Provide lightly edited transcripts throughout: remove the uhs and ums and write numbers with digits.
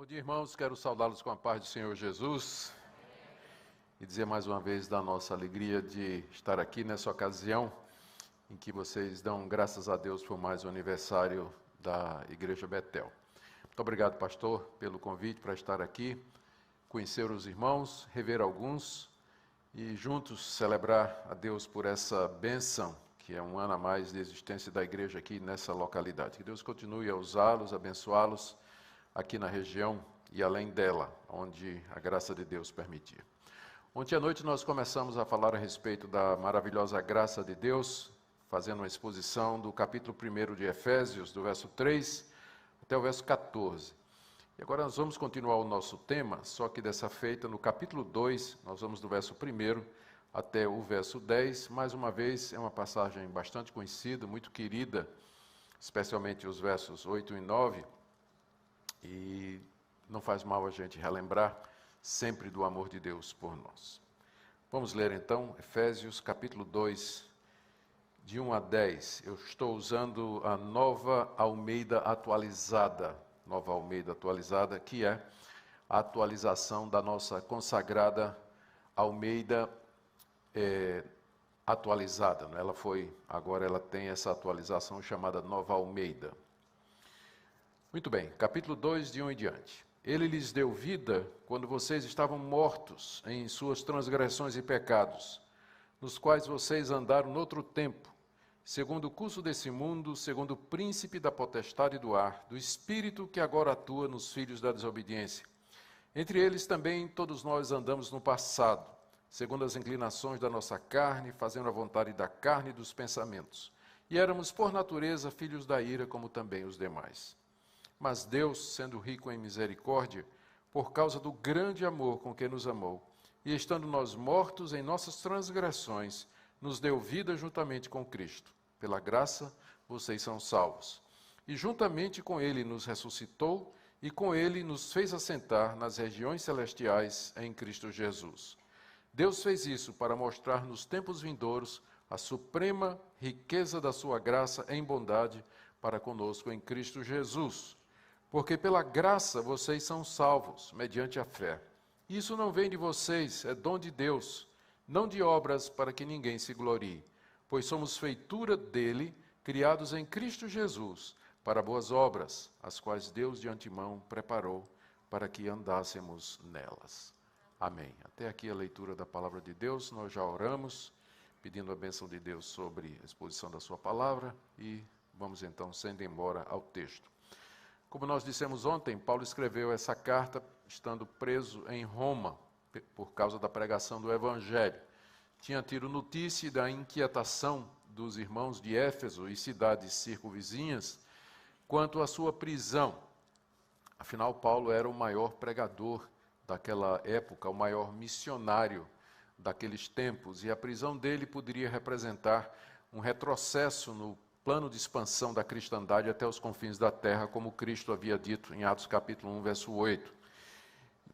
Bom dia, irmãos. Quero saudá-los com a paz do Senhor Jesus e dizer mais uma vez da nossa alegria de estar aqui nessa ocasião em que vocês dão graças a Deus por mais um aniversário da Igreja Betel. Muito obrigado, pastor, pelo convite para estar aqui, conhecer os irmãos, rever alguns e juntos celebrar a Deus por essa bênção, que é um ano a mais de existência da igreja aqui nessa localidade. Que Deus continue a usá-los, abençoá-los aqui na região e além dela, onde a graça de Deus permitir. Ontem à noite nós começamos a falar a respeito da maravilhosa graça de Deus, fazendo uma exposição do capítulo 1 de Efésios, do verso 3 até o verso 14. E agora nós vamos continuar o nosso tema, só que dessa feita no capítulo 2, nós vamos do verso 1 até o verso 10. Mais uma vez, é uma passagem bastante conhecida, muito querida, especialmente os versos 8 e 9, e não faz mal a gente relembrar sempre do amor de Deus por nós. Vamos ler então Efésios capítulo 2, de 1 a 10. Eu estou usando a Nova Almeida atualizada, que é a atualização da nossa consagrada Almeida atualizada. Agora ela tem essa atualização chamada Nova Almeida. Muito bem, capítulo 2, de 1 em diante. Ele lhes deu vida quando vocês estavam mortos em suas transgressões e pecados, nos quais vocês andaram noutro tempo, segundo o curso desse mundo, segundo o príncipe da potestade do ar, do espírito que agora atua nos filhos da desobediência. Entre eles também todos nós andamos no passado, segundo as inclinações da nossa carne, fazendo a vontade da carne e dos pensamentos. E éramos, por natureza, filhos da ira, como também os demais. Mas Deus, sendo rico em misericórdia, por causa do grande amor com que nos amou, e estando nós mortos em nossas transgressões, nos deu vida juntamente com Cristo. Pela graça, vocês são salvos. E juntamente com Ele nos ressuscitou, e com Ele nos fez assentar nas regiões celestiais em Cristo Jesus. Deus fez isso para mostrar nos tempos vindouros a suprema riqueza da sua graça em bondade para conosco em Cristo Jesus. Porque pela graça vocês são salvos, mediante a fé. Isso não vem de vocês, é dom de Deus, não de obras para que ninguém se glorie. Pois somos feitura dele, criados em Cristo Jesus, para boas obras, as quais Deus de antemão preparou para que andássemos nelas. Amém. Até aqui a leitura da palavra de Deus. Nós já oramos, pedindo a bênção de Deus sobre a exposição da sua palavra e vamos então, sendo embora ao texto. Como nós dissemos ontem, Paulo escreveu essa carta estando preso em Roma por causa da pregação do Evangelho. Tinha tido notícia da inquietação dos irmãos de Éfeso e cidades circunvizinhas quanto à sua prisão. Afinal, Paulo era o maior pregador daquela época, o maior missionário daqueles tempos, e a prisão dele poderia representar um retrocesso no plano de expansão da cristandade até os confins da terra, como Cristo havia dito em Atos capítulo 1, verso 8.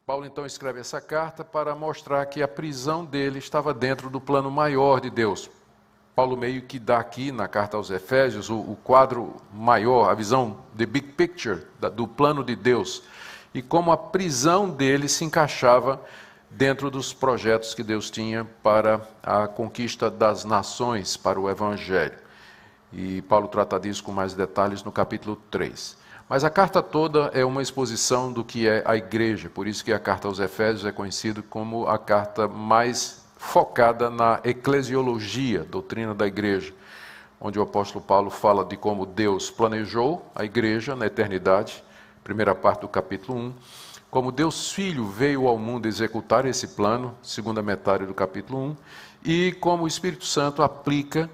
Paulo então escreve essa carta para mostrar que a prisão dele estava dentro do plano maior de Deus. Paulo meio que dá aqui na carta aos Efésios o quadro maior, a visão, the big picture, do plano de Deus, e como a prisão dele se encaixava dentro dos projetos que Deus tinha para a conquista das nações, para o Evangelho. E Paulo trata disso com mais detalhes no capítulo 3. Mas a carta toda é uma exposição do que é a igreja, por isso que a carta aos Efésios é conhecida como a carta mais focada na eclesiologia, doutrina da igreja, onde o apóstolo Paulo fala de como Deus planejou a igreja na eternidade, primeira parte do capítulo 1, como Deus Filho veio ao mundo executar esse plano, segunda metade do capítulo 1, e como o Espírito Santo aplica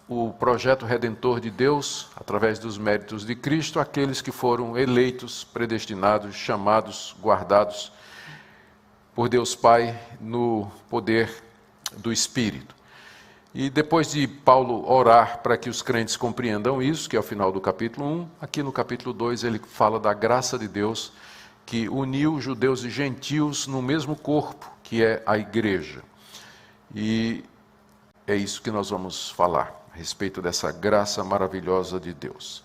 o projeto redentor de Deus, através dos méritos de Cristo, àqueles que foram eleitos, predestinados, chamados, guardados por Deus Pai no poder do Espírito. E depois de Paulo orar para que os crentes compreendam isso, que é o final do capítulo 1, aqui no capítulo 2 ele fala da graça de Deus que uniu judeus e gentios no mesmo corpo, que é a igreja. E é isso que nós vamos falar, a respeito dessa graça maravilhosa de Deus.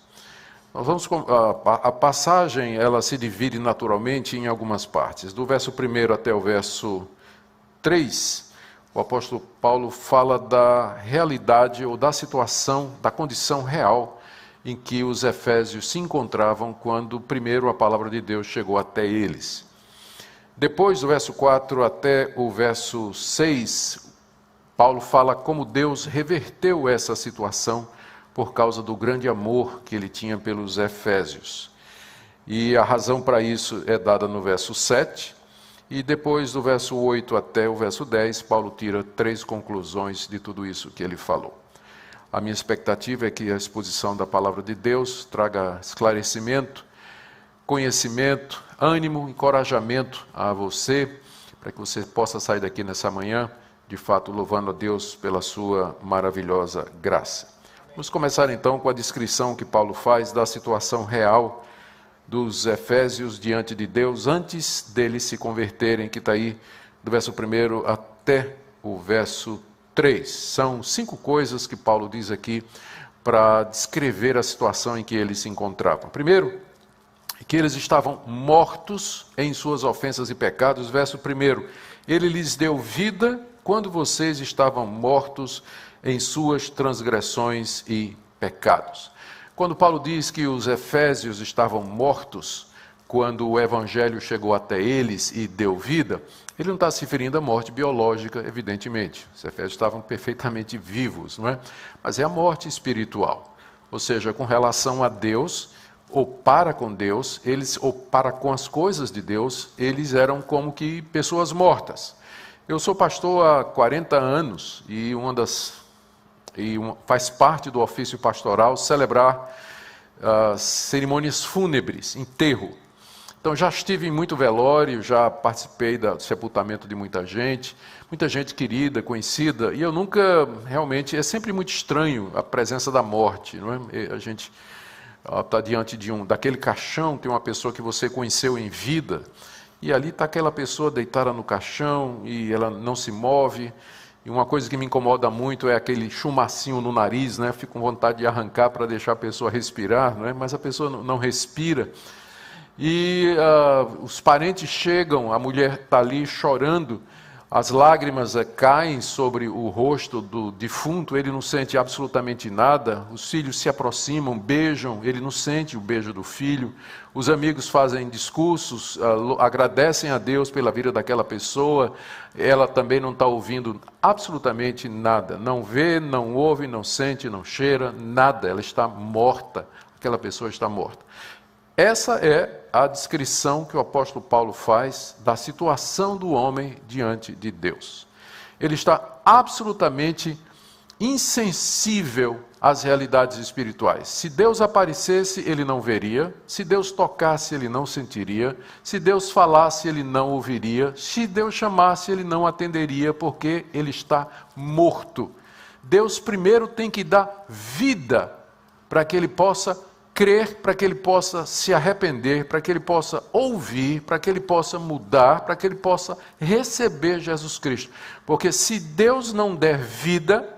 A passagem ela se divide naturalmente em algumas partes. Do verso 1 até o verso 3, o apóstolo Paulo fala da realidade ou da situação, da condição real em que os efésios se encontravam quando primeiro a palavra de Deus chegou até eles. Depois do verso 4 até o verso 6, Paulo fala como Deus reverteu essa situação por causa do grande amor que ele tinha pelos efésios. E a razão para isso é dada no verso 7, e depois do verso 8 até o verso 10, Paulo tira 3 conclusões de tudo isso que ele falou. A minha expectativa é que a exposição da palavra de Deus traga esclarecimento, conhecimento, ânimo, encorajamento a você, para que você possa sair daqui nessa manhã, de fato louvando a Deus pela sua maravilhosa graça. Vamos começar então com a descrição que Paulo faz da situação real dos efésios diante de Deus, antes deles se converterem, que está aí do verso 1 até o verso 3. São 5 coisas que Paulo diz aqui para descrever a situação em que eles se encontravam. Primeiro, que eles estavam mortos em suas ofensas e pecados. Verso 1, ele lhes deu vida quando vocês estavam mortos em suas transgressões e pecados. Quando Paulo diz que os efésios estavam mortos quando o evangelho chegou até eles e deu vida, ele não está se referindo à morte biológica, evidentemente. Os efésios estavam perfeitamente vivos, não é? Mas é a morte espiritual. Ou seja, com relação a Deus, ou para com Deus, ou para com as coisas de Deus, eles eram como que pessoas mortas. Eu sou pastor há 40 anos e faz parte do ofício pastoral celebrar cerimônias fúnebres, enterro. Então já estive em muito velório, já participei do sepultamento de muita gente querida, conhecida, e eu nunca realmente, é sempre muito estranho a presença da morte, não é? A gente está diante daquele caixão, tem uma pessoa que você conheceu em vida, e ali está aquela pessoa deitada no caixão e ela não se move. E uma coisa que me incomoda muito é aquele chumacinho no nariz, né? Fico com vontade de arrancar para deixar a pessoa respirar, não é? Mas a pessoa não respira. E os parentes chegam, a mulher está ali chorando, as lágrimas caem sobre o rosto do defunto, ele não sente absolutamente nada, os filhos se aproximam, beijam, ele não sente o beijo do filho, os amigos fazem discursos, agradecem a Deus pela vida daquela pessoa, ela também não está ouvindo absolutamente nada, não vê, não ouve, não sente, não cheira, nada, ela está morta, aquela pessoa está morta. Essa é a descrição que o apóstolo Paulo faz da situação do homem diante de Deus. Ele está absolutamente insensível às realidades espirituais. Se Deus aparecesse, ele não veria. Se Deus tocasse, ele não sentiria. Se Deus falasse, ele não ouviria. Se Deus chamasse, ele não atenderia, porque ele está morto. Deus primeiro tem que dar vida para que ele possa crer, para que ele possa se arrepender, para que ele possa ouvir, para que ele possa mudar, para que ele possa receber Jesus Cristo. Porque se Deus não der vida,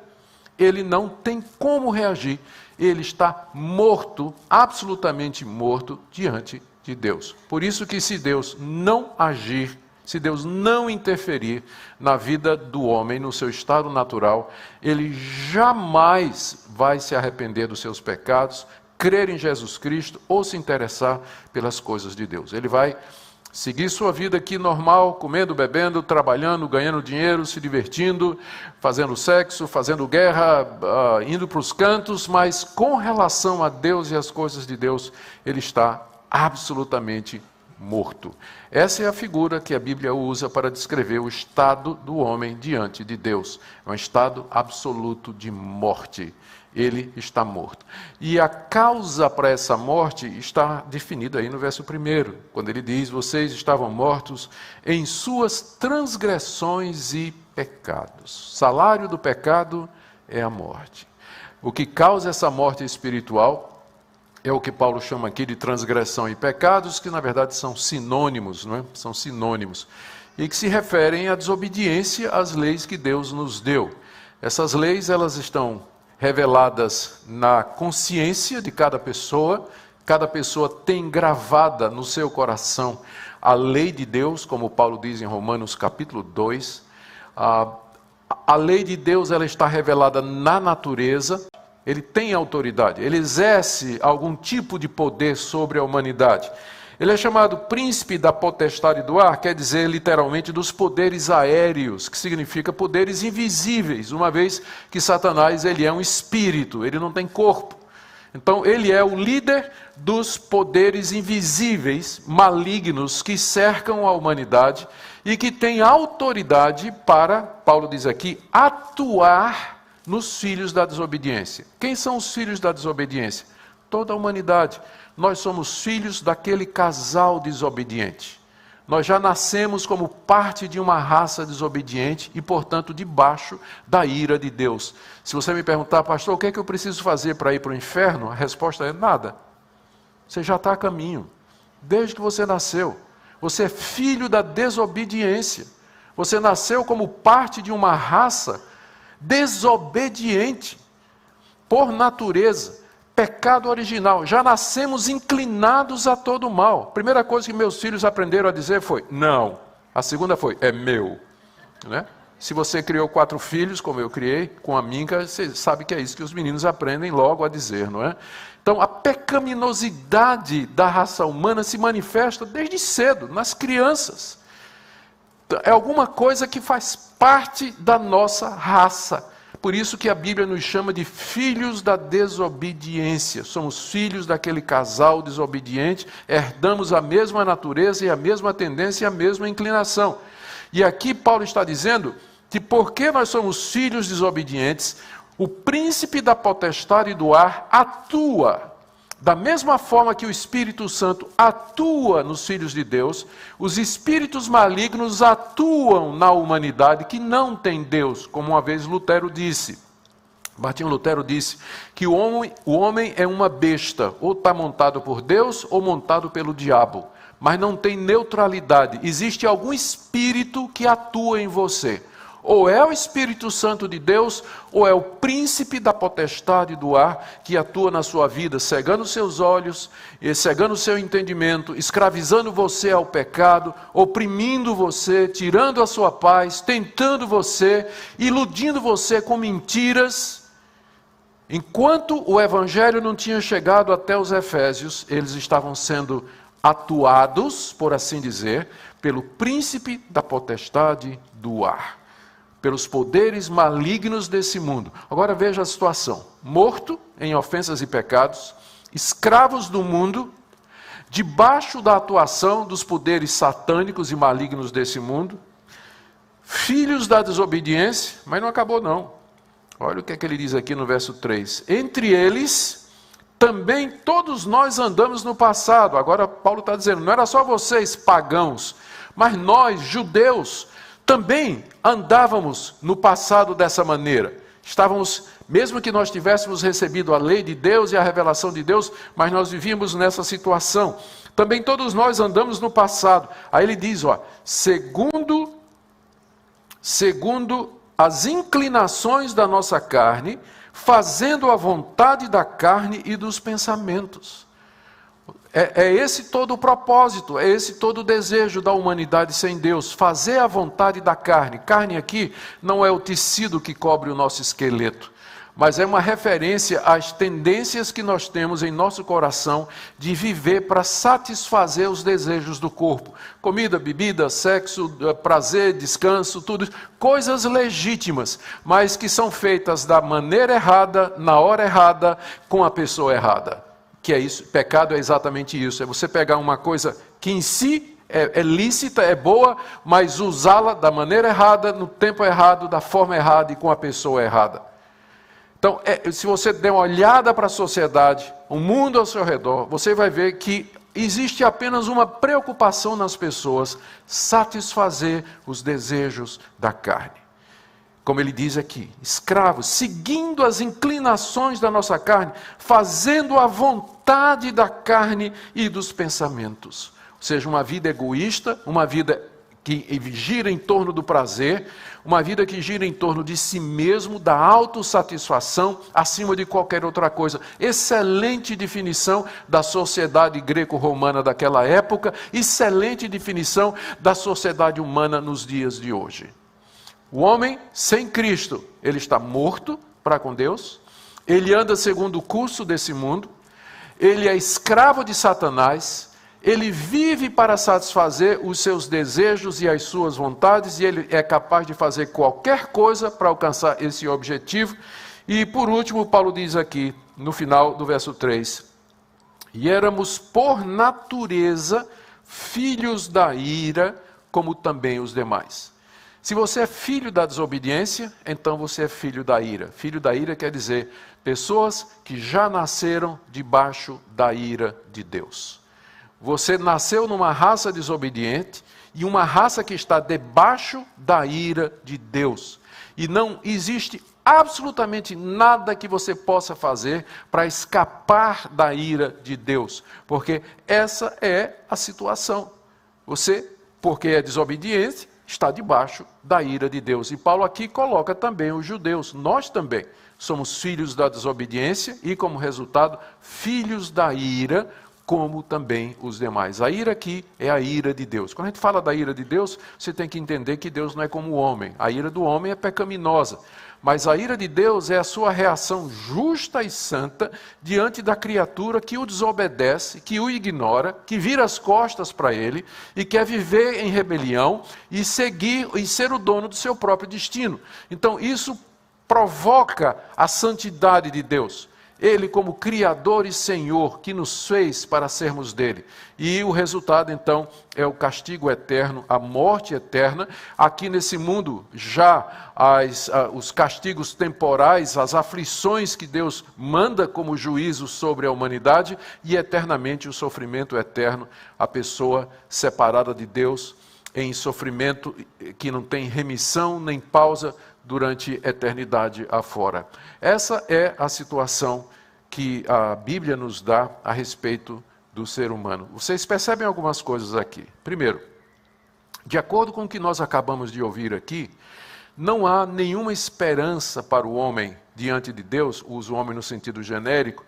ele não tem como reagir. Ele está morto, absolutamente morto, diante de Deus. Por isso que se Deus não agir, se Deus não interferir na vida do homem, no seu estado natural, ele jamais vai se arrepender dos seus pecados, crer em Jesus Cristo ou se interessar pelas coisas de Deus. Ele vai seguir sua vida aqui normal, comendo, bebendo, trabalhando, ganhando dinheiro, se divertindo, fazendo sexo, fazendo guerra, indo para os cantos, mas com relação a Deus e as coisas de Deus, ele está absolutamente morto. Essa é a figura que a Bíblia usa para descrever o estado do homem diante de Deus. É um estado absoluto de morte. Ele está morto. E a causa para essa morte está definida aí no verso 1, quando ele diz: vocês estavam mortos em suas transgressões e pecados. O salário do pecado é a morte. O que causa essa morte espiritual é o que Paulo chama aqui de transgressão e pecados, que na verdade são sinônimos, não é? São sinônimos, e que se referem à desobediência às leis que Deus nos deu. Essas leis, elas estão reveladas na consciência de cada pessoa, Cada pessoa tem gravada no seu coração a lei de Deus, como Paulo diz em Romanos capítulo 2. A lei de Deus, ela está revelada na natureza. Ele tem autoridade, ele exerce algum tipo de poder sobre a humanidade. Ele é chamado príncipe da potestade do ar, quer dizer literalmente dos poderes aéreos, que significa poderes invisíveis, uma vez que Satanás ele é um espírito, ele não tem corpo. Então ele é o líder dos poderes invisíveis, malignos, que cercam a humanidade e que tem autoridade para, Paulo diz aqui, atuar nos filhos da desobediência. Quem são os filhos da desobediência? Toda a humanidade. Nós somos filhos daquele casal desobediente. Nós já nascemos como parte de uma raça desobediente e, portanto, debaixo da ira de Deus. Se você me perguntar, pastor, o que é que eu preciso fazer para ir para o inferno? A resposta é nada. Você já está a caminho. Desde que você nasceu. Você é filho da desobediência. Você nasceu como parte de uma raça desobediente. Por natureza. Pecado original, já nascemos inclinados a todo mal. Primeira coisa que meus filhos aprenderam a dizer foi, não. A segunda foi, é meu. Né? Se você criou 4 filhos, como eu criei, com a minca, você sabe que é isso que os meninos aprendem logo a dizer, não é? Então, a pecaminosidade da raça humana se manifesta desde cedo, nas crianças. É alguma coisa que faz parte da nossa raça. Por isso que a Bíblia nos chama de filhos da desobediência. Somos filhos daquele casal desobediente, herdamos a mesma natureza e a mesma tendência e a mesma inclinação. E aqui Paulo está dizendo que porque nós somos filhos desobedientes, o príncipe da potestade do ar atua. Da mesma forma que o Espírito Santo atua nos filhos de Deus, os espíritos malignos atuam na humanidade que não tem Deus, como uma vez Lutero disse. Martinho Lutero disse que o homem é uma besta, ou está montado por Deus ou montado pelo diabo, mas não tem neutralidade. Existe algum espírito que atua em você. Ou é o Espírito Santo de Deus, ou é o príncipe da potestade do ar que atua na sua vida, cegando seus olhos, cegando seu entendimento, escravizando você ao pecado, oprimindo você, tirando a sua paz, tentando você, iludindo você com mentiras. Enquanto o Evangelho não tinha chegado até os Efésios, eles estavam sendo atuados, por assim dizer, pelo príncipe da potestade do ar. Pelos poderes malignos desse mundo. Agora veja a situação. Morto em ofensas e pecados, escravos do mundo, debaixo da atuação dos poderes satânicos e malignos desse mundo, filhos da desobediência, mas não acabou não. Olha o que é que ele diz aqui no verso 3. Entre eles, também todos nós andamos no passado. Agora Paulo está dizendo, não era só vocês pagãos, mas nós, judeus, também andávamos no passado dessa maneira. Estávamos, mesmo que nós tivéssemos recebido a lei de Deus e a revelação de Deus, mas nós vivíamos nessa situação. Também todos nós andamos no passado. Aí ele diz, segundo as inclinações da nossa carne, fazendo a vontade da carne e dos pensamentos. É esse todo o propósito, é esse todo o desejo da humanidade sem Deus, fazer a vontade da carne. Carne aqui não é o tecido que cobre o nosso esqueleto, mas é uma referência às tendências que nós temos em nosso coração de viver para satisfazer os desejos do corpo. Comida, bebida, sexo, prazer, descanso, tudo isso. Coisas legítimas, mas que são feitas da maneira errada, na hora errada, com a pessoa errada. Que é isso, pecado é exatamente isso, é você pegar uma coisa que em si é lícita, é boa, mas usá-la da maneira errada, no tempo errado, da forma errada e com a pessoa errada. Então, se você der uma olhada para a sociedade, o mundo ao seu redor, você vai ver que existe apenas uma preocupação nas pessoas, satisfazer os desejos da carne. Como ele diz aqui, escravos, seguindo as inclinações da nossa carne, fazendo a vontade da carne e dos pensamentos. Ou seja, uma vida egoísta, uma vida que gira em torno do prazer, uma vida que gira em torno de si mesmo, da autossatisfação, acima de qualquer outra coisa. Excelente definição da sociedade greco-romana daquela época, excelente definição da sociedade humana nos dias de hoje. O homem sem Cristo, ele está morto para com Deus, ele anda segundo o curso desse mundo, ele é escravo de Satanás, ele vive para satisfazer os seus desejos e as suas vontades, e ele é capaz de fazer qualquer coisa para alcançar esse objetivo. E por último, Paulo diz aqui, no final do verso 3, e éramos por natureza filhos da ira, como também os demais. Se você é filho da desobediência, então você é filho da ira. Filho da ira quer dizer pessoas que já nasceram debaixo da ira de Deus. Você nasceu numa raça desobediente e uma raça que está debaixo da ira de Deus. E não existe absolutamente nada que você possa fazer para escapar da ira de Deus. Porque essa é a situação. Você, porque é desobediente, está debaixo da ira de Deus. E Paulo aqui coloca também os judeus. Nós também somos filhos da desobediência e, como resultado, filhos da ira, como também os demais. A ira aqui é a ira de Deus. Quando a gente fala da ira de Deus, você tem que entender que Deus não é como o homem. A ira do homem é pecaminosa. Mas a ira de Deus é a sua reação justa e santa diante da criatura que o desobedece, que o ignora, que vira as costas para ele e quer viver em rebelião e seguir e ser o dono do seu próprio destino. Então isso provoca a santidade de Deus. Ele como Criador e Senhor que nos fez para sermos dele. E o resultado então é o castigo eterno, a morte eterna. Aqui nesse mundo já os castigos temporais, as aflições que Deus manda como juízo sobre a humanidade e eternamente o sofrimento eterno, a pessoa separada de Deus em sofrimento que não tem remissão nem pausa durante eternidade afora. Essa é a situação que a Bíblia nos dá a respeito do ser humano. Vocês percebem algumas coisas aqui. Primeiro, de acordo com o que nós acabamos de ouvir aqui, não há nenhuma esperança para o homem diante de Deus, uso o homem no sentido genérico,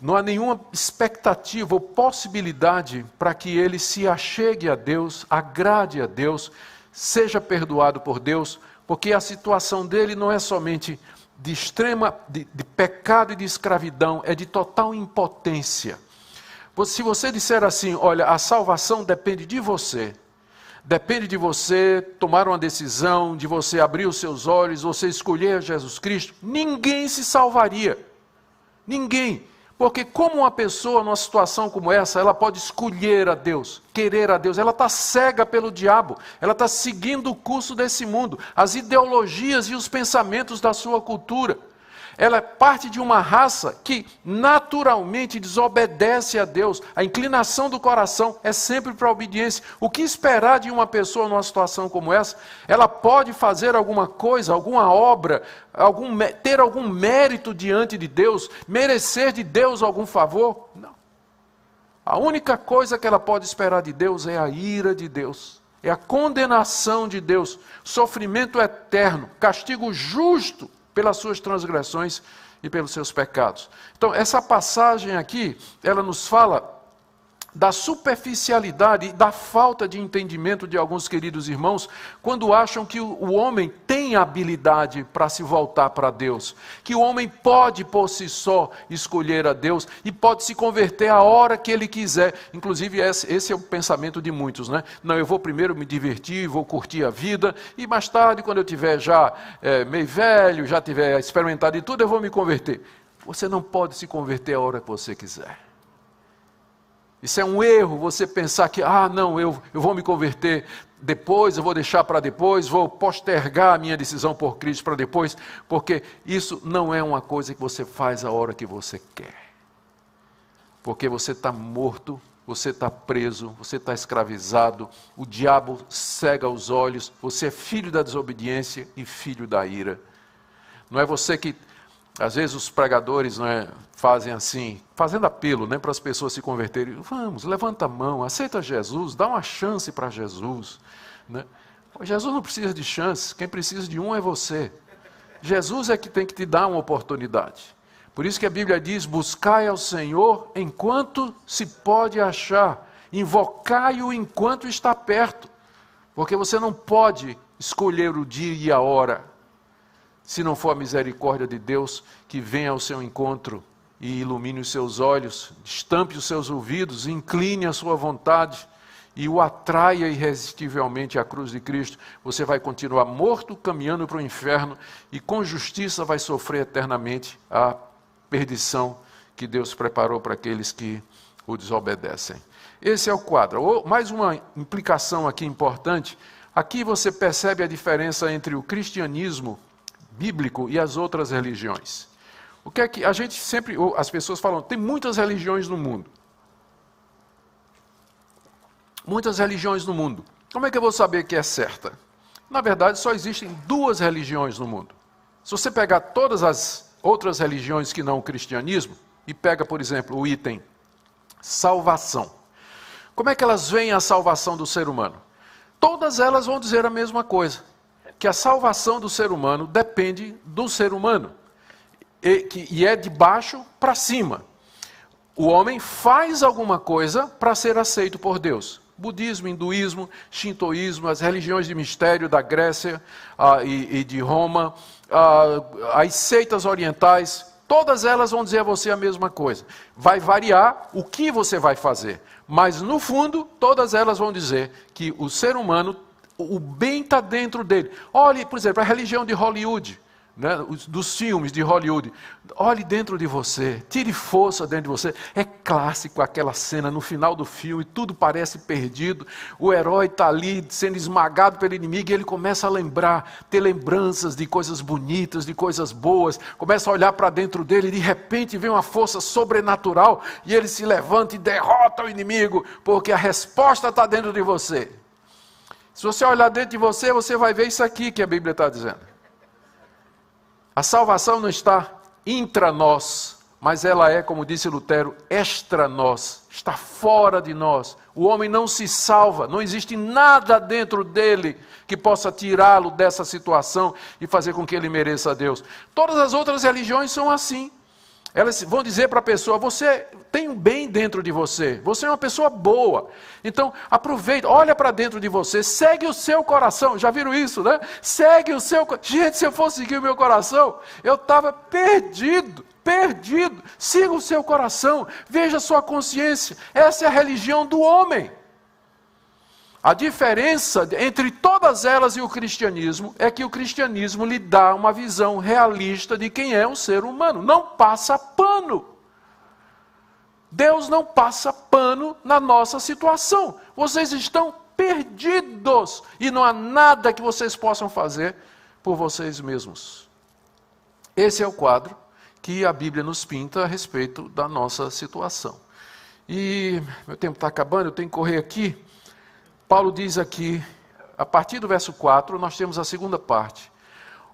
não há nenhuma expectativa ou possibilidade para que ele se achegue a Deus, agrade a Deus, seja perdoado por Deus, porque a situação dele não é somente de pecado e de escravidão, é de total impotência. Se você disser assim, olha, a salvação depende de você tomar uma decisão, de você abrir os seus olhos, você escolher Jesus Cristo, ninguém se salvaria. Ninguém. Porque como uma pessoa numa situação como essa, ela pode escolher a Deus, querer a Deus, ela está cega pelo diabo, ela está seguindo o curso desse mundo, as ideologias e os pensamentos da sua cultura. Ela é parte de uma raça que naturalmente desobedece a Deus. A inclinação do coração é sempre para a obediência. O que esperar de uma pessoa numa situação como essa? Ela pode fazer alguma coisa, alguma obra, ter algum mérito diante de Deus, merecer de Deus algum favor? Não. A única coisa que ela pode esperar de Deus é a ira de Deus. É a condenação de Deus, sofrimento eterno, castigo justo pelas suas transgressões e pelos seus pecados. Então, essa passagem aqui, ela nos fala da superficialidade e da falta de entendimento de alguns queridos irmãos, quando acham que o homem tem habilidade para se voltar para Deus, que o homem pode por si só escolher a Deus e pode se converter a hora que ele quiser. Inclusive esse é o pensamento de muitos, né? Não, eu vou primeiro me divertir, vou curtir a vida e mais tarde, quando eu tiver já meio velho, já tiver experimentado de tudo, eu vou me converter. Você não pode se converter a hora que você quiser. Isso é um erro, você pensar que, não, eu vou me converter depois, eu vou deixar para depois, vou postergar a minha decisão por Cristo para depois, porque isso não é uma coisa que você faz a hora que você quer. Porque você está morto, você está preso, você está escravizado, o diabo cega os olhos, você é filho da desobediência e filho da ira. Não é você que... Às vezes os pregadores fazem assim, fazendo apelo para as pessoas se converterem. Vamos, levanta a mão, aceita Jesus, dá uma chance para Jesus. né? Jesus não precisa de chance, quem precisa de um é você. Jesus é que tem que te dar uma oportunidade. Por isso que a Bíblia diz, buscai ao Senhor enquanto se pode achar, invocai-o enquanto está perto, porque você não pode escolher o dia e a hora, se não for a misericórdia de Deus que venha ao seu encontro e ilumine os seus olhos, estampe os seus ouvidos, incline a sua vontade e o atraia irresistivelmente à cruz de Cristo. Você vai continuar morto, caminhando para o inferno e com justiça vai sofrer eternamente a perdição que Deus preparou para aqueles que o desobedecem. Esse é o quadro. Mais uma implicação aqui importante. Aqui você percebe a diferença entre o cristianismo bíblico e as outras religiões. O que é que a gente sempre, as pessoas falam, tem muitas religiões no mundo. Muitas religiões no mundo. Como é que eu vou saber que é certa? Na verdade, só existem 2 religiões no mundo. Se você pegar todas as outras religiões que não o cristianismo, e pega, por exemplo, o item salvação. Como é que elas veem a salvação do ser humano? Todas elas vão dizer a mesma coisa, que a salvação do ser humano depende do ser humano, e é de baixo para cima. O homem faz alguma coisa para ser aceito por Deus. Budismo, hinduísmo, shintoísmo, as religiões de mistério da Grécia e de Roma, as seitas orientais, todas elas vão dizer a você a mesma coisa. Vai variar o que você vai fazer, mas no fundo, todas elas vão dizer que o ser humano, o bem está dentro dele. Olhe, por exemplo, a religião de Hollywood, né, dos filmes de Hollywood. Olhe dentro de você, tire força dentro de você. É clássico aquela cena no final do filme, tudo parece perdido, o herói está ali sendo esmagado pelo inimigo e ele começa a lembrar, ter lembranças de coisas bonitas, de coisas boas, começa a olhar para dentro dele e de repente vem uma força sobrenatural e ele se levanta e derrota o inimigo, porque a resposta está dentro de você. Se você olhar dentro de você, você vai ver isso aqui que a Bíblia está dizendo. A salvação não está intra nós, mas ela é, como disse Lutero, extra nós, está fora de nós. O homem não se salva, não existe nada dentro dele que possa tirá-lo dessa situação e fazer com que ele mereça a Deus. Todas as outras religiões são assim. Elas vão dizer para a pessoa, você tem um bem dentro de você, você é uma pessoa boa. Então, aproveita, olha para dentro de você, segue o seu coração. Já viram isso, né? Segue o seu coração. Gente, se eu fosse seguir o meu coração, eu estava perdido. Siga o seu coração, veja a sua consciência. Essa é a religião do homem. A diferença entre todas elas e o cristianismo é que o cristianismo lhe dá uma visão realista de quem é um ser humano. Não passa pano. Deus não passa pano na nossa situação. Vocês estão perdidos e não há nada que vocês possam fazer por vocês mesmos. Esse é o quadro que a Bíblia nos pinta a respeito da nossa situação. E meu tempo está acabando, eu tenho que correr aqui. Paulo diz aqui, a partir do verso 4, nós temos a segunda parte,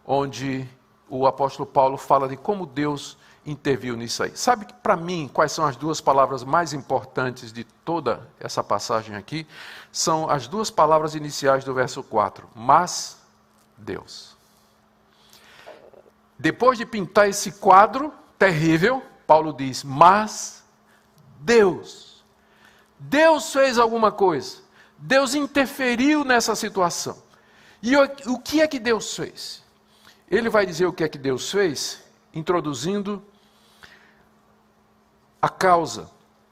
onde o apóstolo Paulo fala de como Deus interviu nisso aí. Sabe, para mim, quais são as 2 palavras mais importantes de toda essa passagem aqui? São as 2 palavras iniciais do verso 4, mas Deus. Depois de pintar esse quadro terrível, Paulo diz, mas Deus. Deus fez alguma coisa. Deus interferiu nessa situação. E o que é que Deus fez? Ele vai dizer o que é que Deus fez, introduzindo a causa.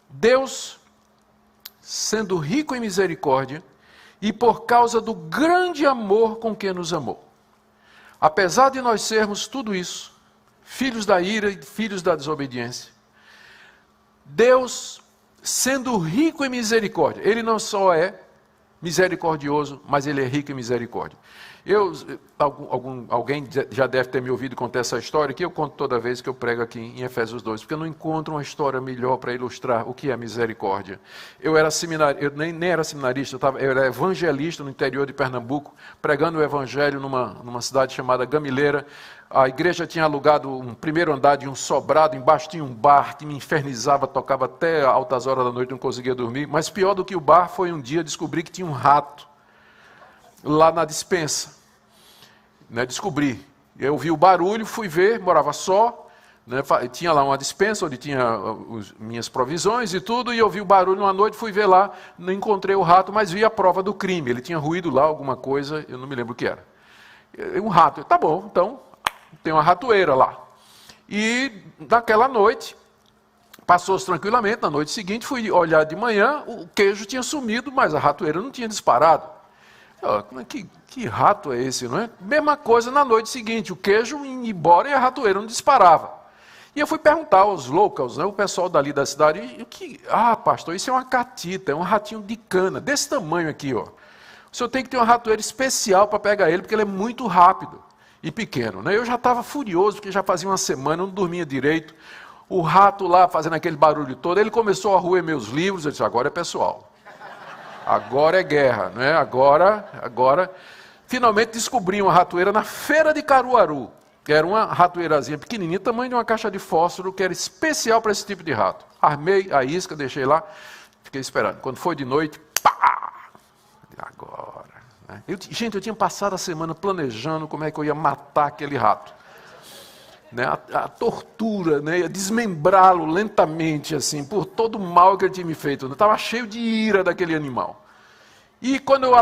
Deus, sendo rico em misericórdia, e por causa do grande amor com que nos amou. Apesar de nós sermos tudo isso, filhos da ira e filhos da desobediência, Deus, sendo rico em misericórdia, Ele não só é misericordioso, mas Ele é rico em misericórdia. Alguém já deve ter me ouvido contar essa história, que eu conto toda vez que eu prego aqui em Efésios 2, porque eu não encontro uma história melhor para ilustrar o que é misericórdia. Eu nem era seminarista, eu era evangelista no interior de Pernambuco, pregando o evangelho numa cidade chamada Gamileira. A igreja tinha alugado um primeiro andar de um sobrado, embaixo tinha um bar que me infernizava, tocava até altas horas da noite, não conseguia dormir. Mas pior do que o bar foi um dia descobrir que tinha um rato. lá na despensa. Né, descobri. Eu ouvi o barulho, fui ver, morava só. Né, tinha lá uma despensa onde tinha minhas provisões e tudo, e eu vi o barulho uma noite, fui ver lá, não encontrei o rato, mas vi a prova do crime. Ele tinha ruído lá alguma coisa, eu não me lembro o que era. Um rato. Tá bom, então tem uma ratoeira lá. E naquela noite, passou-se tranquilamente, na noite seguinte, fui olhar de manhã, o queijo tinha sumido, mas a ratoeira não tinha disparado. Que rato é esse, não é? Mesma coisa na noite seguinte, o queijo ia embora e a ratoeira não disparava. E eu fui perguntar aos locals, né, o pessoal dali da cidade, pastor, isso é uma catita, é um ratinho de cana, desse tamanho aqui, ó. O senhor tem que ter uma ratoeira especial para pegar ele, porque ele é muito rápido e pequeno. Né? Eu já estava furioso, porque já fazia uma semana, eu não dormia direito. O rato lá fazendo aquele barulho todo, ele começou a roer meus livros, eu disse, agora é pessoal. Agora é guerra, né? Agora, finalmente descobri uma ratoeira na feira de Caruaru, que era uma ratoeirazinha pequenininha, tamanho de uma caixa de fósforo, que era especial para esse tipo de rato. Armei a isca, deixei lá, fiquei esperando. Quando foi de noite, pá! Agora. Né? Gente, eu tinha passado a semana planejando como é que eu ia matar aquele rato. Né? A tortura, né? Ia desmembrá-lo lentamente, assim, por todo o mal que ele tinha me feito. Eu estava cheio de ira daquele animal. E quando eu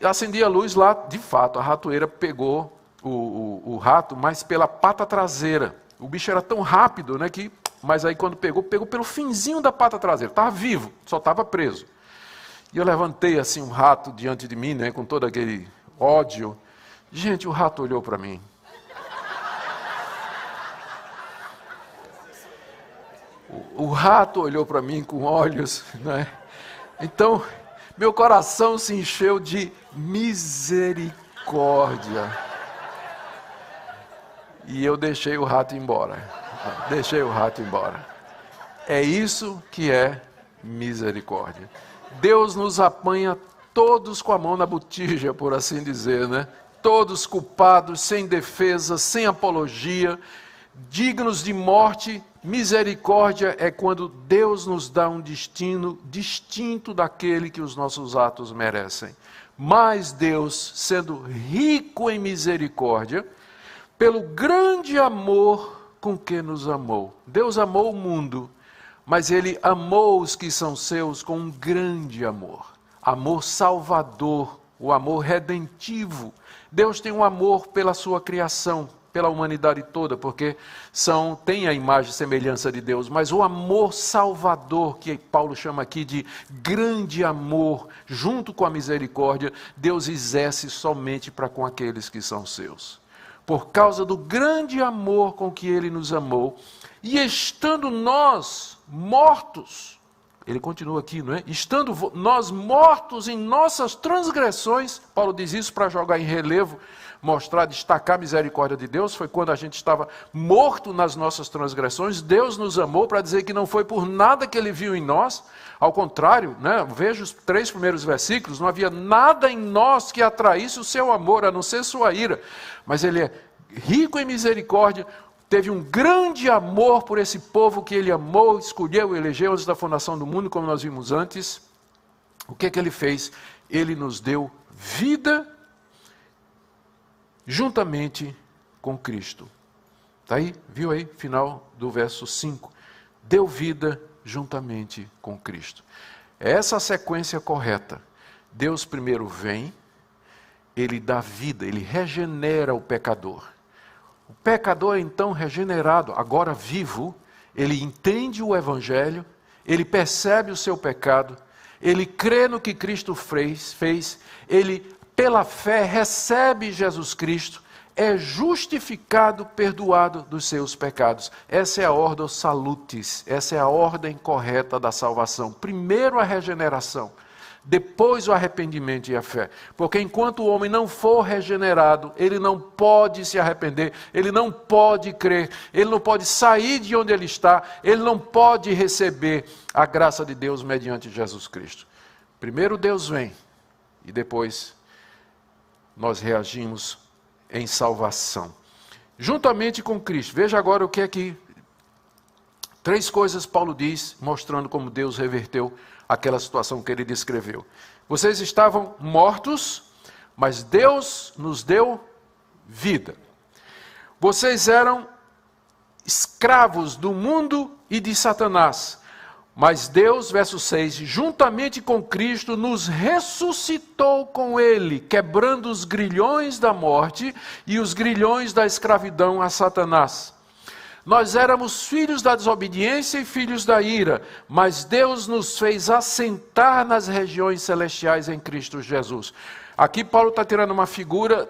acendi a luz lá, de fato, a ratoeira pegou o rato, mas pela pata traseira. O bicho era tão rápido, né, mas aí quando pegou pelo finzinho da pata traseira. Estava vivo, só estava preso. E eu levantei assim um rato diante de mim, né, com todo aquele ódio. Gente, o rato olhou para mim. O rato olhou para mim com olhos, né? Então, meu coração se encheu de misericórdia. E eu deixei o rato embora. Deixei o rato embora. É isso que é misericórdia. Deus nos apanha todos com a mão na botija, por assim dizer, né? Todos culpados, sem defesa, sem apologia, dignos de morte. Misericórdia é quando Deus nos dá um destino distinto daquele que os nossos atos merecem. Mas Deus, sendo rico em misericórdia, pelo grande amor com que nos amou. Deus amou o mundo, mas Ele amou os que são seus com um grande amor. Amor salvador, o amor redentivo. Deus tem um amor pela sua criação, pela humanidade toda, porque tem a imagem e semelhança de Deus, mas o amor salvador, que Paulo chama aqui de grande amor, junto com a misericórdia, Deus exerce somente para com aqueles que são seus. Por causa do grande amor com que Ele nos amou, e estando nós mortos, ele continua aqui, não é? Estando nós mortos em nossas transgressões, Paulo diz isso para jogar em relevo, mostrar, destacar a misericórdia de Deus, foi quando a gente estava morto nas nossas transgressões, Deus nos amou para dizer que não foi por nada que Ele viu em nós, ao contrário, né? Veja os 3 primeiros versículos, não havia nada em nós que atraísse o seu amor, a não ser sua ira, mas Ele é rico em misericórdia, teve um grande amor por esse povo que Ele amou, escolheu, elegeu antes da fundação do mundo, como nós vimos antes. O que Ele fez? Ele nos deu vida juntamente com Cristo. Está aí? Viu aí? Final do verso 5. Deu vida juntamente com Cristo. É essa a sequência correta. Deus primeiro vem, Ele dá vida, Ele regenera o pecador. O pecador é então regenerado, agora vivo, ele entende o Evangelho, ele percebe o seu pecado, ele crê no que Cristo fez, ele, pela fé, recebe Jesus Cristo, é justificado, perdoado dos seus pecados. Essa é a ordo salutis, essa é a ordem correta da salvação. Primeiro a regeneração, depois o arrependimento e a fé. Porque enquanto o homem não for regenerado, ele não pode se arrepender, ele não pode crer, ele não pode sair de onde ele está, ele não pode receber a graça de Deus mediante Jesus Cristo. Primeiro Deus vem e depois nós reagimos em salvação. Juntamente com Cristo. Veja agora o que é que 3 coisas Paulo diz, mostrando como Deus reverteu aquela situação que ele descreveu. Vocês estavam mortos, mas Deus nos deu vida. Vocês eram escravos do mundo e de Satanás, mas Deus, verso 6, juntamente com Cristo, nos ressuscitou com Ele, quebrando os grilhões da morte e os grilhões da escravidão a Satanás. Nós éramos filhos da desobediência e filhos da ira, mas Deus nos fez assentar nas regiões celestiais em Cristo Jesus. Aqui Paulo está tirando uma figura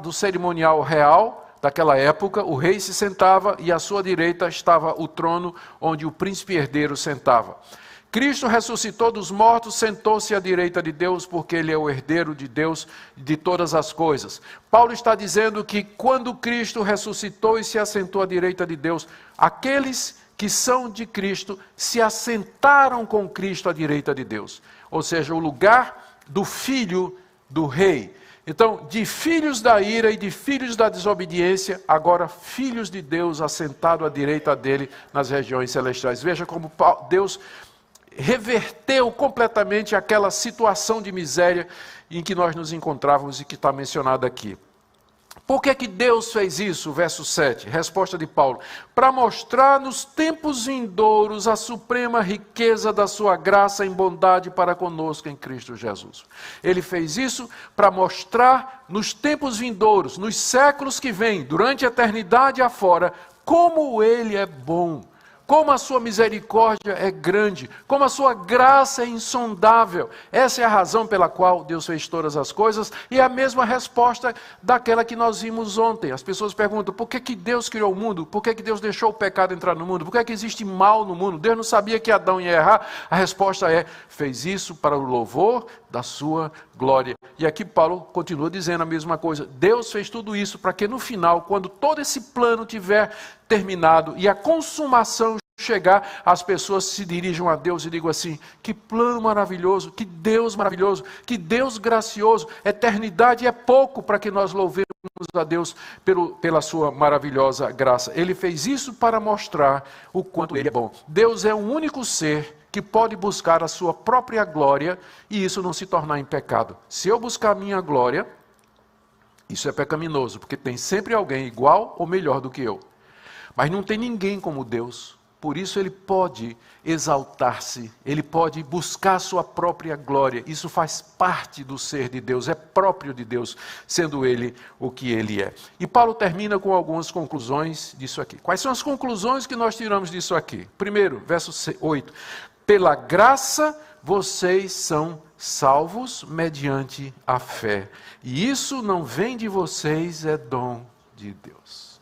do cerimonial real daquela época. O rei se sentava e à sua direita estava o trono onde o príncipe herdeiro sentava. Cristo ressuscitou dos mortos, sentou-se à direita de Deus, porque Ele é o herdeiro de Deus de todas as coisas. Paulo está dizendo que quando Cristo ressuscitou e se assentou à direita de Deus, aqueles que são de Cristo se assentaram com Cristo à direita de Deus. Ou seja, o lugar do filho do rei. Então, de filhos da ira e de filhos da desobediência, agora filhos de Deus assentados à direita dele nas regiões celestiais. Veja como Deus reverteu completamente aquela situação de miséria em que nós nos encontrávamos e que está mencionada aqui. Por que Deus fez isso? Verso 7, resposta de Paulo. Para mostrar nos tempos vindouros a suprema riqueza da sua graça em bondade para conosco em Cristo Jesus. Ele fez isso para mostrar nos tempos vindouros, nos séculos que vêm, durante a eternidade afora, como Ele é bom. Como a sua misericórdia é grande, como a sua graça é insondável. Essa é a razão pela qual Deus fez todas as coisas, e é a mesma resposta daquela que nós vimos ontem. As pessoas perguntam, por que Deus criou o mundo? Por que Deus deixou o pecado entrar no mundo? Por que existe mal no mundo? Deus não sabia que Adão ia errar? A resposta é, fez isso para o louvor da sua glória. E aqui Paulo continua dizendo a mesma coisa. Deus fez tudo isso para que no final, quando todo esse plano tiver terminado e a consumação chegar, as pessoas se dirijam a Deus e digam assim, que plano maravilhoso, que Deus maravilhoso, que Deus gracioso, eternidade é pouco para que nós louvemos a Deus pela sua maravilhosa graça. Ele fez isso para mostrar o quanto Ele é bom. Deus é o único ser que pode buscar a sua própria glória e isso não se tornar em pecado. Se eu buscar a minha glória, isso é pecaminoso, porque tem sempre alguém igual ou melhor do que eu. Mas não tem ninguém como Deus. Por isso Ele pode exaltar-se, Ele pode buscar a sua própria glória. Isso faz parte do ser de Deus, é próprio de Deus, sendo Ele o que Ele é. E Paulo termina com algumas conclusões disso aqui. Quais são as conclusões que nós tiramos disso aqui? Primeiro, verso 8. Pela graça vocês são salvos mediante a fé. E isso não vem de vocês, é dom de Deus.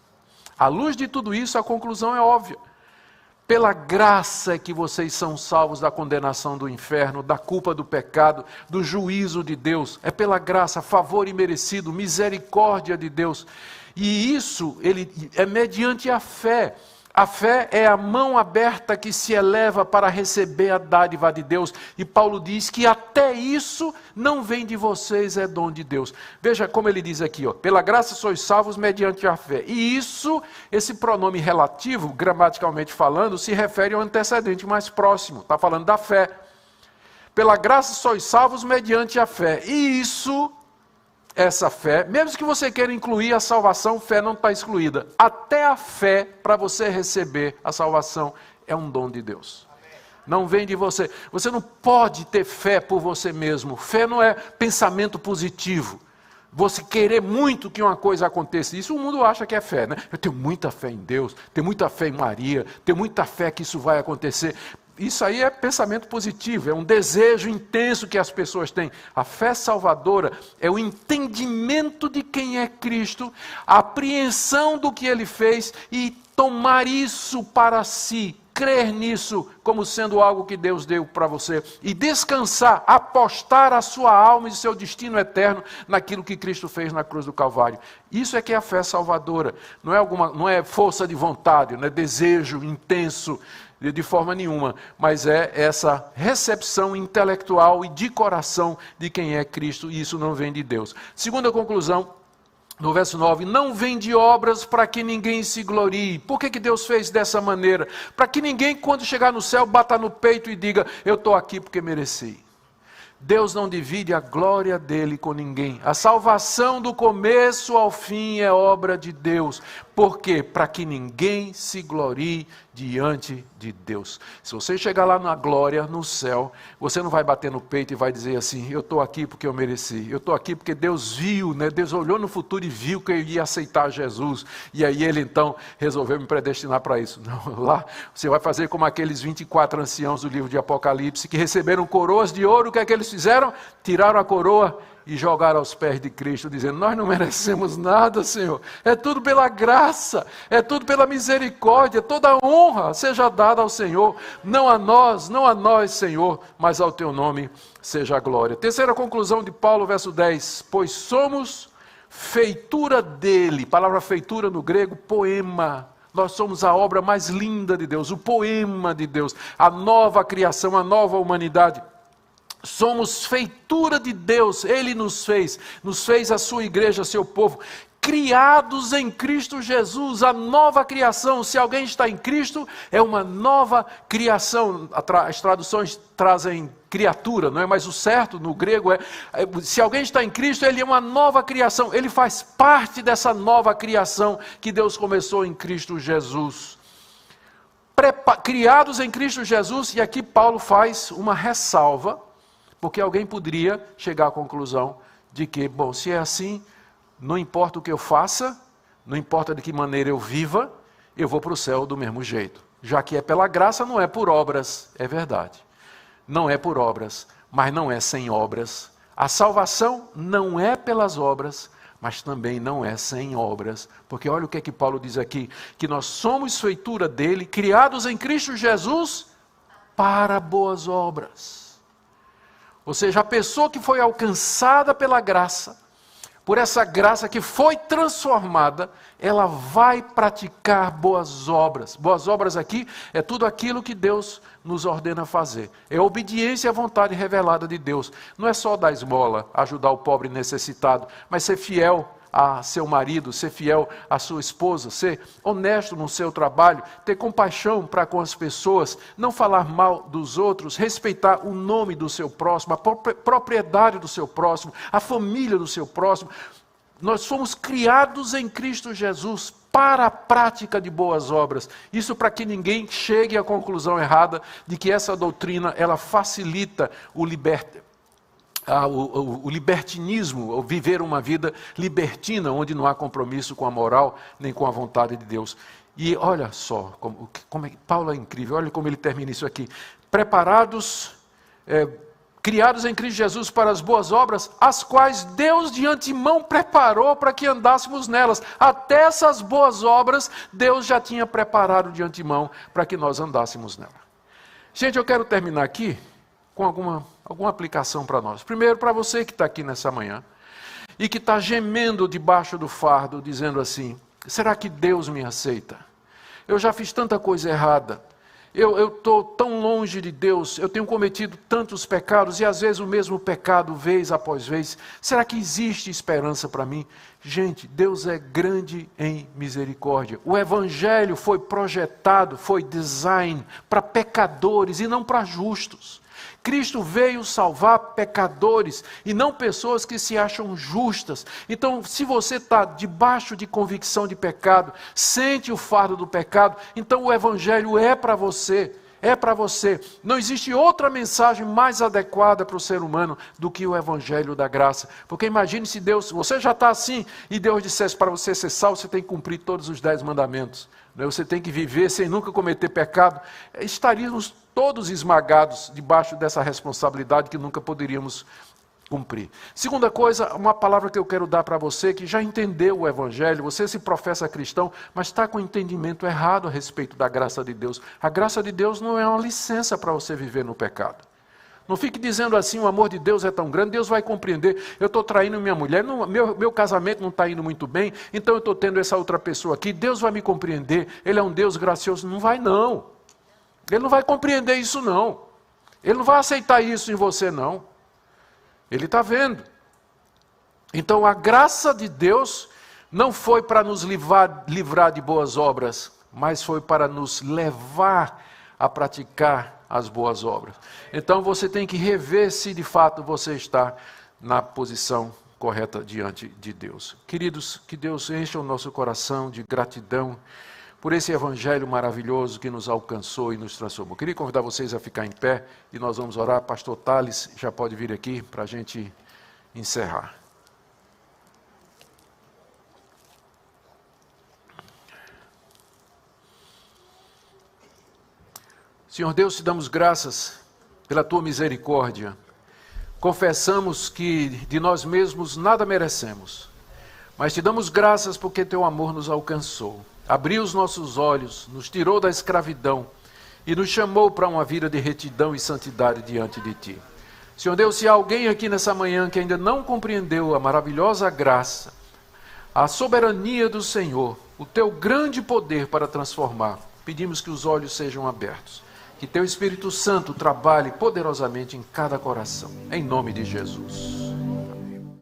À luz de tudo isso, a conclusão é óbvia. Pela graça é que vocês são salvos da condenação do inferno, da culpa do pecado, do juízo de Deus. É pela graça, favor imerecido, misericórdia de Deus. E isso é mediante a fé. A fé é a mão aberta que se eleva para receber a dádiva de Deus. E Paulo diz que até isso não vem de vocês, é dom de Deus. Veja como ele diz aqui, ó, pela graça sois salvos mediante a fé. E isso, esse pronome relativo, gramaticalmente falando, se refere ao antecedente mais próximo. Está falando da fé. Pela graça sois salvos mediante a fé. E isso... essa fé, mesmo que você queira incluir a salvação, fé não está excluída. Até a fé para você receber a salvação é um dom de Deus. Não vem de você. Você não pode ter fé por você mesmo. Fé não é pensamento positivo. Você querer muito que uma coisa aconteça. Isso o mundo acha que é fé, né? Eu tenho muita fé em Deus, tenho muita fé em Maria, tenho muita fé que isso vai acontecer. Isso aí é pensamento positivo, é um desejo intenso que as pessoas têm. A fé salvadora é o entendimento de quem é Cristo, a apreensão do que Ele fez e tomar isso para si, crer nisso como sendo algo que Deus deu para você e descansar, apostar a sua alma e seu destino eterno naquilo que Cristo fez na cruz do Calvário. Isso é que é a fé salvadora, não é força de vontade, não é desejo intenso, de forma nenhuma, mas é essa recepção intelectual e de coração de quem é Cristo, e isso não vem de Deus. Segunda conclusão, no verso 9, não vem de obras para que ninguém se glorie. Por que Deus fez dessa maneira? Para que ninguém, quando chegar no céu, bata no peito e diga, eu estou aqui porque mereci. Deus não divide a glória dele com ninguém. A salvação do começo ao fim é obra de Deus. Por quê? Para que ninguém se glorie diante de Deus. Se você chegar lá na glória, no céu, você não vai bater no peito e vai dizer assim, eu estou aqui porque eu mereci. Eu estou aqui porque Deus viu, né? Deus olhou no futuro e viu que eu ia aceitar Jesus. E aí ele então resolveu me predestinar para isso. Não, lá você vai fazer como aqueles 24 anciãos do livro de Apocalipse, que receberam coroas de ouro. O que é que eles fizeram? Tiraram a coroa e jogaram aos pés de Cristo, dizendo, nós não merecemos nada, Senhor. É tudo pela graça, é tudo pela misericórdia, toda a honra seja dada ao Senhor. Não a nós, Senhor, mas ao teu nome seja a glória. Terceira conclusão de Paulo, verso 10. Pois somos feitura dele. Palavra feitura no grego, poema. Nós somos a obra mais linda de Deus, o poema de Deus, a nova criação, a nova humanidade. Somos feitura de Deus, Ele nos fez a sua igreja, seu povo, criados em Cristo Jesus, a nova criação. Se alguém está em Cristo, é uma nova criação. As traduções trazem criatura, não é? Mas o certo no grego se alguém está em Cristo, ele é uma nova criação, ele faz parte dessa nova criação que Deus começou em Cristo Jesus. Criados em Cristo Jesus, e aqui Paulo faz uma ressalva, porque alguém poderia chegar à conclusão de que, bom, se é assim, não importa o que eu faça, não importa de que maneira eu viva, eu vou para o céu do mesmo jeito. Já que é pela graça, não é por obras, é verdade. Não é por obras, mas não é sem obras. A salvação não é pelas obras, mas também não é sem obras. Porque olha o que é que Paulo diz aqui, que nós somos feitura dele, criados em Cristo Jesus, para boas obras. Ou seja, a pessoa que foi alcançada pela graça, por essa graça que foi transformada, ela vai praticar boas obras. Boas obras aqui é tudo aquilo que Deus nos ordena fazer. É obediência à vontade revelada de Deus. Não é só dar esmola, ajudar o pobre necessitado, mas ser fiel a seu marido, ser fiel à sua esposa, ser honesto no seu trabalho, ter compaixão para com as pessoas, não falar mal dos outros, respeitar o nome do seu próximo, a propriedade do seu próximo, a família do seu próximo. Nós fomos criados em Cristo Jesus para a prática de boas obras. Isso para que ninguém chegue à conclusão errada de que essa doutrina ela facilita o libertinismo, ou viver uma vida libertina, onde não há compromisso com a moral, nem com a vontade de Deus. E olha só, Paulo é incrível, olha como ele termina isso aqui. Preparados, criados em Cristo Jesus para as boas obras, as quais Deus de antemão preparou para que andássemos nelas. Até essas boas obras, Deus já tinha preparado de antemão para que nós andássemos nela. Gente, eu quero terminar aqui com alguma aplicação para nós. Primeiro, para você que está aqui nessa manhã e que está gemendo debaixo do fardo, dizendo assim, será que Deus me aceita? Eu já fiz tanta coisa errada, eu estou tão longe de Deus, eu tenho cometido tantos pecados e às vezes o mesmo pecado, vez após vez. Será que existe esperança para mim? Gente, Deus é grande em misericórdia. O Evangelho foi projetado, foi design para pecadores e não para justos. Cristo veio salvar pecadores e não pessoas que se acham justas. Então, se você está debaixo de convicção de pecado, sente o fardo do pecado, então o Evangelho é para você. É para você. Não existe outra mensagem mais adequada para o ser humano do que o Evangelho da graça. Porque imagine se Deus, você já está assim, e Deus dissesse para você ser salvo, você tem que cumprir todos os 10 mandamentos. Você tem que viver sem nunca cometer pecado. Estaríamos todos esmagados debaixo dessa responsabilidade que nunca poderíamos cumprir. Segunda coisa, uma palavra que eu quero dar para você que já entendeu o Evangelho, você se professa cristão, mas está com o entendimento errado a respeito da graça de Deus. A graça de Deus não é uma licença para você viver no pecado. Não fique dizendo assim, o amor de Deus é tão grande, Deus vai compreender. Eu estou traindo minha mulher, meu casamento não está indo muito bem, então eu estou tendo essa outra pessoa aqui, Deus vai me compreender, Ele é um Deus gracioso. Não vai não. Ele não vai compreender isso não. Ele não vai aceitar isso em você não. Ele está vendo. Então a graça de Deus não foi para nos livrar de boas obras, mas foi para nos levar a praticar as boas obras. Então você tem que rever se de fato você está na posição correta diante de Deus. Queridos, que Deus encha o nosso coração de gratidão por esse evangelho maravilhoso que nos alcançou e nos transformou. Queria convidar vocês a ficar em pé e nós vamos orar. Pastor Thales já pode vir aqui para a gente encerrar. Senhor Deus, te damos graças pela tua misericórdia. Confessamos que de nós mesmos nada merecemos, mas te damos graças porque teu amor nos alcançou. Abriu os nossos olhos, nos tirou da escravidão e nos chamou para uma vida de retidão e santidade diante de ti. Senhor Deus, se há alguém aqui nessa manhã que ainda não compreendeu a maravilhosa graça, a soberania do Senhor, o teu grande poder para transformar, pedimos que os olhos sejam abertos. Que teu Espírito Santo trabalhe poderosamente em cada coração. Em nome de Jesus.